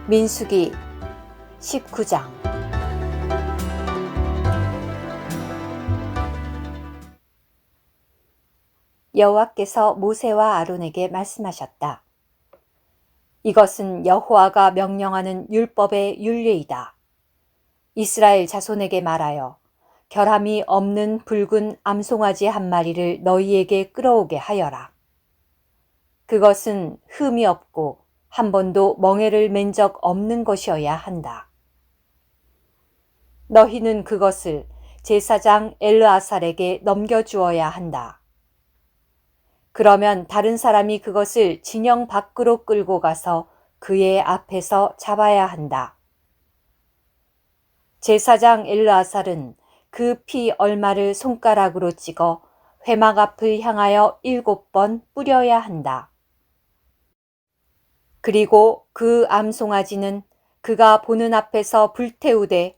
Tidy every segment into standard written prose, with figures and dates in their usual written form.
민수기 19장. 여호와께서 모세와 아론에게 말씀하셨다. 이것은 여호와가 명령하는 율법의 율례이다. 이스라엘 자손에게 말하여 결함이 없는 붉은 암송아지 한 마리를 너희에게 끌어오게 하여라. 그것은 흠이 없고 한 번도 멍에를 맨 적 없는 것이어야 한다. 너희는 그것을 제사장 엘르아살에게 넘겨주어야 한다. 그러면 다른 사람이 그것을 진영 밖으로 끌고 가서 그의 앞에서 잡아야 한다. 제사장 엘르아살은 그 피 얼마를 손가락으로 찍어 회막 앞을 향하여 7번 뿌려야 한다. 그리고 그 암송아지는 그가 보는 앞에서 불태우되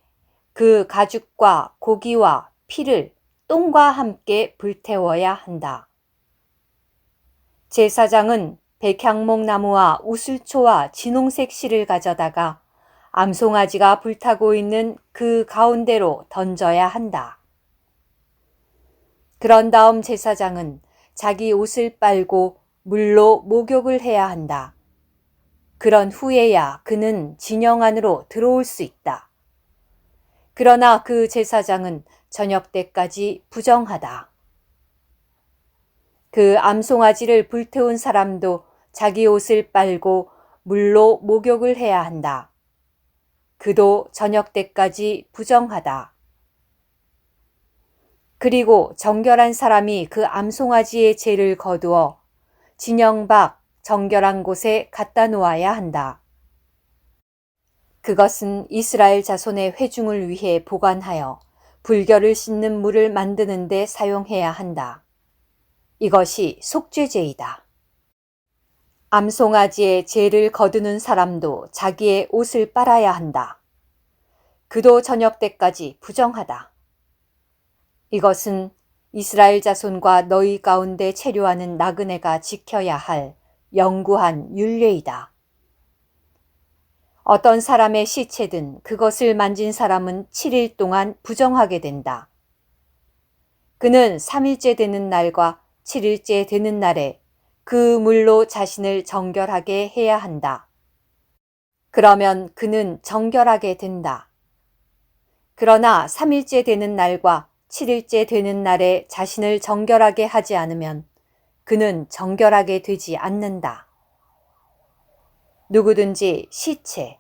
그 가죽과 고기와 피를 똥과 함께 불태워야 한다. 제사장은 백향목나무와 우슬초와 진홍색 실을 가져다가 암송아지가 불타고 있는 그 가운데로 던져야 한다. 그런 다음 제사장은 자기 옷을 빨고 물로 목욕을 해야 한다. 그런 후에야 그는 진영 안으로 들어올 수 있다. 그러나 그 제사장은 저녁 때까지 부정하다. 그 암송아지를 불태운 사람도 자기 옷을 빨고 물로 목욕을 해야 한다. 그도 저녁 때까지 부정하다. 그리고 정결한 사람이 그 암송아지의 죄를 거두어 진영 밖 정결한 곳에 갖다 놓아야 한다. 그것은 이스라엘 자손의 회중을 위해 보관하여 불결을 씻는 물을 만드는 데 사용해야 한다. 이것이 속죄제이다. 암송아지의 죄를 거두는 사람도 자기의 옷을 빨아야 한다. 그도 저녁 때까지 부정하다. 이것은 이스라엘 자손과 너희 가운데 체류하는 나그네가 지켜야 할 영구한 율례이다. 어떤 사람의 시체든 그것을 만진 사람은 7일 동안 부정하게 된다. 그는 3일째 되는 날과 7일째 되는 날에 그 물로 자신을 정결하게 해야 한다. 그러면 그는 정결하게 된다. 그러나 3일째 되는 날과 7일째 되는 날에 자신을 정결하게 하지 않으면 그는 정결하게 되지 않는다. 누구든지 시체,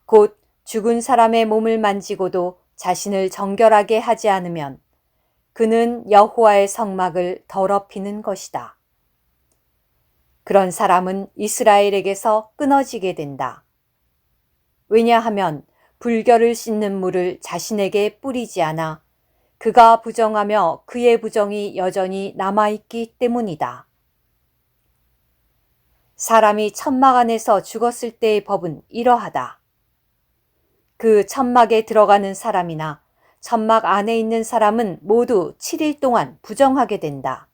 곧 죽은 사람의 몸을 만지고도 자신을 정결하게 하지 않으면 그는 여호와의 성막을 더럽히는 것이다. 그런 사람은 이스라엘에게서 끊어지게 된다. 왜냐하면 불결을 씻는 물을 자신에게 뿌리지 않아 그가 부정하며 그의 부정이 여전히 남아있기 때문이다. 사람이 천막 안에서 죽었을 때의 법은 이러하다. 그 천막에 들어가는 사람이나 천막 안에 있는 사람은 모두 7일 동안 부정하게 된다.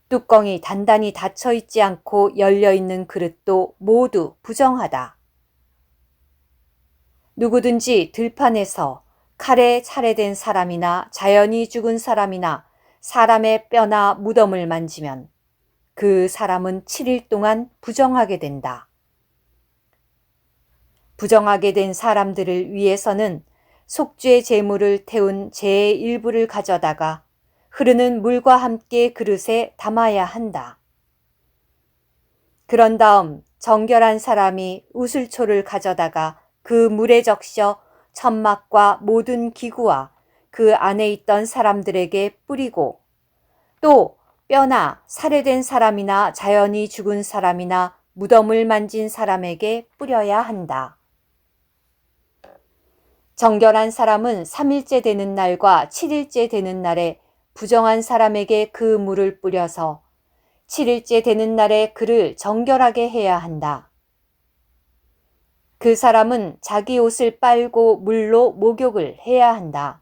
뚜껑이 단단히 닫혀 있지 않고 열려 있는 그릇도 모두 부정하다. 누구든지 들판에서 칼에 살해된 사람이나 자연히 죽은 사람이나 사람의 뼈나 무덤을 만지면 그 사람은 7일 동안 부정하게 된다. 부정하게 된 사람들을 위해서는 속죄 제물을 태운 제의 일부를 가져다가 흐르는 물과 함께 그릇에 담아야 한다. 그런 다음 정결한 사람이 우슬초를 가져다가 그 물에 적셔 천막과 모든 기구와 그 안에 있던 사람들에게 뿌리고 또 뼈나 살해된 사람이나 자연히 죽은 사람이나 무덤을 만진 사람에게 뿌려야 한다. 정결한 사람은 3일째 되는 날과 7일째 되는 날에 부정한 사람에게 그 물을 뿌려서 7일째 되는 날에 그를 정결하게 해야 한다. 그 사람은 자기 옷을 빨고 물로 목욕을 해야 한다.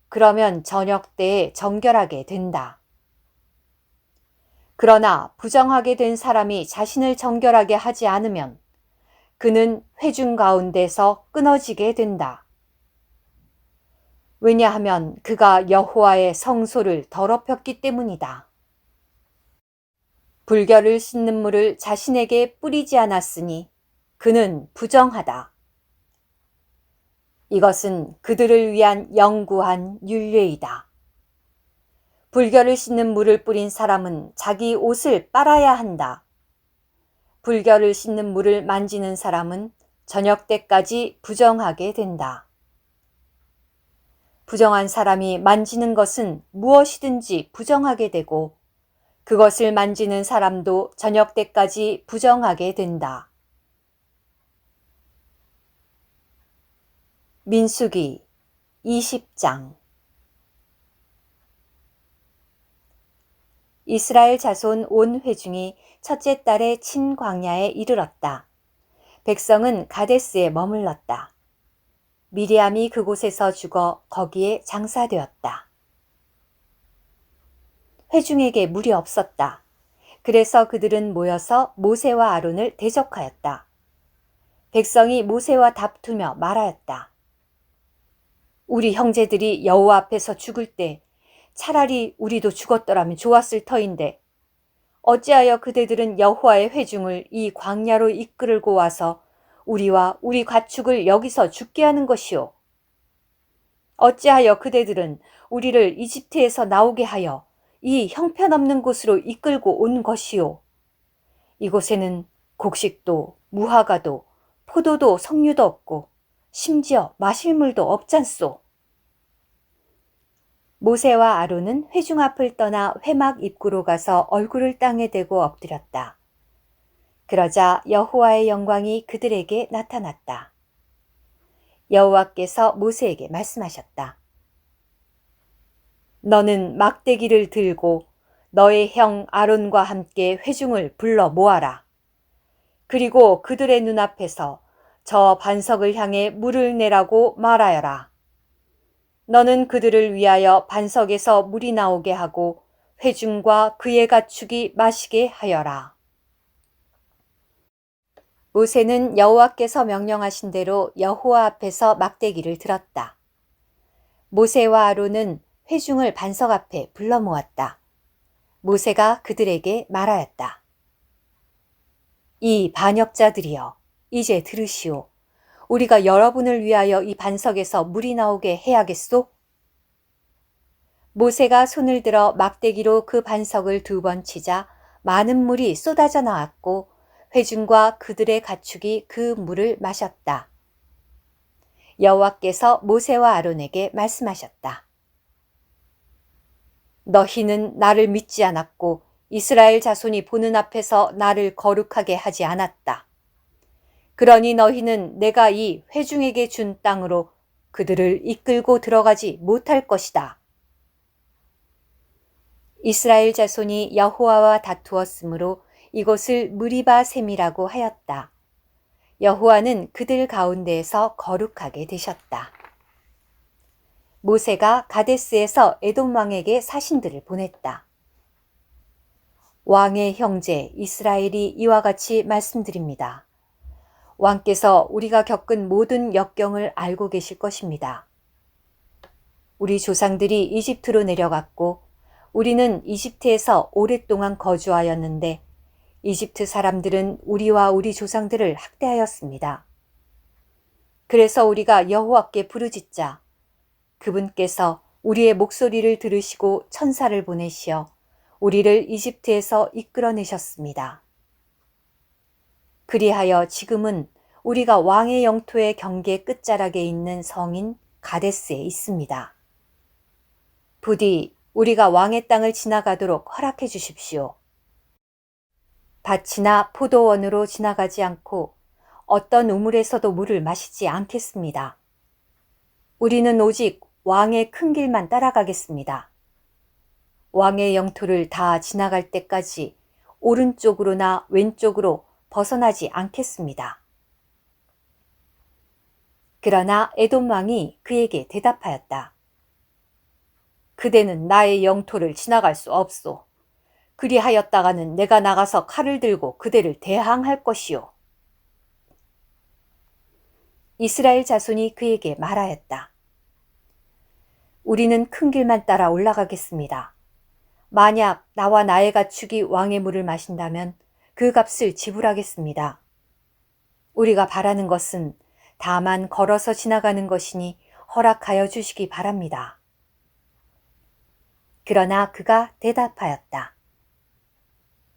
그러면 저녁 때에 정결하게 된다. 그러나 부정하게 된 사람이 자신을 정결하게 하지 않으면 그는 회중 가운데서 끊어지게 된다. 왜냐하면 그가 여호와의 성소를 더럽혔기 때문이다. 불결을 씻는 물을 자신에게 뿌리지 않았으니 그는 부정하다. 이것은 그들을 위한 영구한 율례이다. 불결을 씻는 물을 뿌린 사람은 자기 옷을 빨아야 한다. 불결을 씻는 물을 만지는 사람은 저녁 때까지 부정하게 된다. 부정한 사람이 만지는 것은 무엇이든지 부정하게 되고 그것을 만지는 사람도 저녁 때까지 부정하게 된다. 민수기 20장. 이스라엘 자손 온 회중이 첫째 달에 친 광야에 이르렀다. 백성은 가데스에 머물렀다. 미리암이 그곳에서 죽어 거기에 장사되었다. 회중에게 물이 없었다. 그래서 그들은 모여서 모세와 아론을 대적하였다. 백성이 모세와 다투며 말하였다. 우리 형제들이 여호와 앞에서 죽을 때 차라리 우리도 죽었더라면 좋았을 터인데 어찌하여 그대들은 여호와의 회중을 이 광야로 이끌고 와서 우리와 우리 가축을 여기서 죽게 하는 것이오. 어찌하여 그대들은 우리를 이집트에서 나오게 하여 이 형편없는 곳으로 이끌고 온 것이오. 이곳에는 곡식도 무화과도 포도도 석류도 없고 심지어 마실 물도 없잖소. 모세와 아론은 회중 앞을 떠나 회막 입구로 가서 얼굴을 땅에 대고 엎드렸다. 그러자 여호와의 영광이 그들에게 나타났다. 여호와께서 모세에게 말씀하셨다. 너는 막대기를 들고 너의 형 아론과 함께 회중을 불러 모아라. 그리고 그들의 눈앞에서 저 반석을 향해 물을 내라고 말하여라. 너는 그들을 위하여 반석에서 물이 나오게 하고 회중과 그의 가축이 마시게 하여라. 모세는 여호와께서 명령하신 대로 여호와 앞에서 막대기를 들었다. 모세와 아론은 회중을 반석 앞에 불러 모았다. 모세가 그들에게 말하였다. 이 반역자들이여, 이제 들으시오. 우리가 여러분을 위하여 이 반석에서 물이 나오게 해야겠소? 모세가 손을 들어 막대기로 그 반석을 2번 치자 많은 물이 쏟아져 나왔고 회중과 그들의 가축이 그 물을 마셨다. 여호와께서 모세와 아론에게 말씀하셨다. 너희는 나를 믿지 않았고 이스라엘 자손이 보는 앞에서 나를 거룩하게 하지 않았다. 그러니 너희는 내가 이 회중에게 준 땅으로 그들을 이끌고 들어가지 못할 것이다. 이스라엘 자손이 여호와와 다투었으므로 이곳을 무리바 셈이라고 하였다. 여호와는 그들 가운데에서 거룩하게 되셨다. 모세가 가데스에서 에돔 왕에게 사신들을 보냈다. 왕의 형제 이스라엘이 이와 같이 말씀드립니다. 왕께서 우리가 겪은 모든 역경을 알고 계실 것입니다. 우리 조상들이 이집트로 내려갔고 우리는 이집트에서 오랫동안 거주하였는데 이집트 사람들은 우리와 우리 조상들을 학대하였습니다. 그래서 우리가 여호와께 부르짖자 그분께서 우리의 목소리를 들으시고 천사를 보내시어 우리를 이집트에서 이끌어내셨습니다. 그리하여 지금은 우리가 왕의 영토의 경계 끝자락에 있는 성인 가데스에 있습니다. 부디 우리가 왕의 땅을 지나가도록 허락해 주십시오. 밭이나 포도원으로 지나가지 않고 어떤 우물에서도 물을 마시지 않겠습니다. 우리는 오직 왕의 큰 길만 따라가겠습니다. 왕의 영토를 다 지나갈 때까지 오른쪽으로나 왼쪽으로 벗어나지 않겠습니다. 그러나 에돔 왕이 그에게 대답하였다. 그대는 나의 영토를 지나갈 수 없소. 그리하였다가는 내가 나가서 칼을 들고 그대를 대항할 것이요. 이스라엘 자손이 그에게 말하였다. 우리는 큰 길만 따라 올라가겠습니다. 만약 나와 나의 가축이 왕의 물을 마신다면 그 값을 지불하겠습니다. 우리가 바라는 것은 다만 걸어서 지나가는 것이니 허락하여 주시기 바랍니다. 그러나 그가 대답하였다.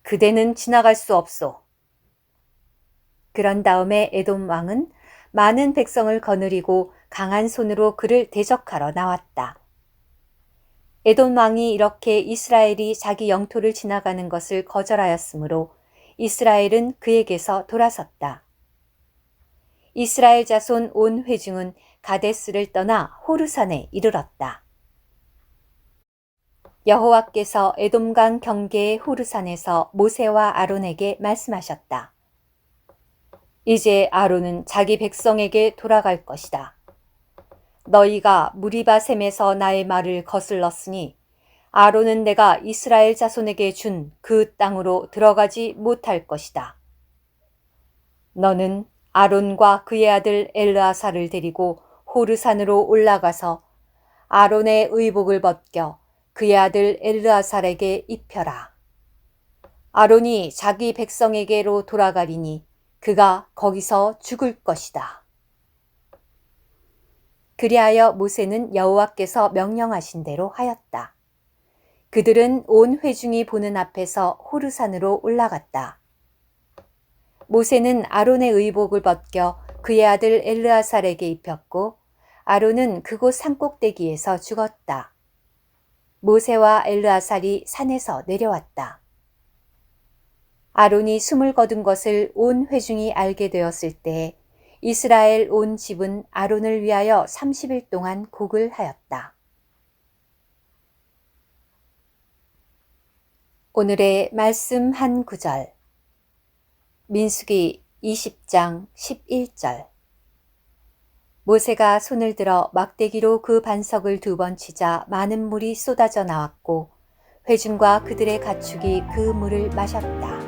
그대는 지나갈 수 없소. 그런 다음에 에돔 왕은 많은 백성을 거느리고 강한 손으로 그를 대적하러 나왔다. 에돔 왕이 이렇게 이스라엘이 자기 영토를 지나가는 것을 거절하였으므로 이스라엘은 그에게서 돌아섰다. 이스라엘 자손 온 회중은 가데스를 떠나 호르산에 이르렀다. 여호와께서 에돔강 경계의 호르산에서 모세와 아론에게 말씀하셨다. 이제 아론은 자기 백성에게 돌아갈 것이다. 너희가 무리바셈에서 나의 말을 거슬렀으니 아론은 내가 이스라엘 자손에게 준 그 땅으로 들어가지 못할 것이다. 너는 아론과 그의 아들 엘르아사를 데리고 호르산으로 올라가서 아론의 의복을 벗겨 그의 아들 엘르아살에게 입혀라. 아론이 자기 백성에게로 돌아가리니 그가 거기서 죽을 것이다. 그리하여 모세는 여호와께서 명령하신 대로 하였다. 그들은 온 회중이 보는 앞에서 호르산으로 올라갔다. 모세는 아론의 의복을 벗겨 그의 아들 엘르아살에게 입혔고 아론은 그곳 산꼭대기에서 죽었다. 모세와 엘르아살이 산에서 내려왔다. 아론이 숨을 거둔 것을 온 회중이 알게 되었을 때 이스라엘 온 집은 아론을 위하여 30일 동안 곡을 하였다. 오늘의 말씀 한 구절. 민수기 20장 11절. 모세가 손을 들어 막대기로 그 반석을 2번 치자 많은 물이 쏟아져 나왔고 회중과 그들의 가축이 그 물을 마셨다.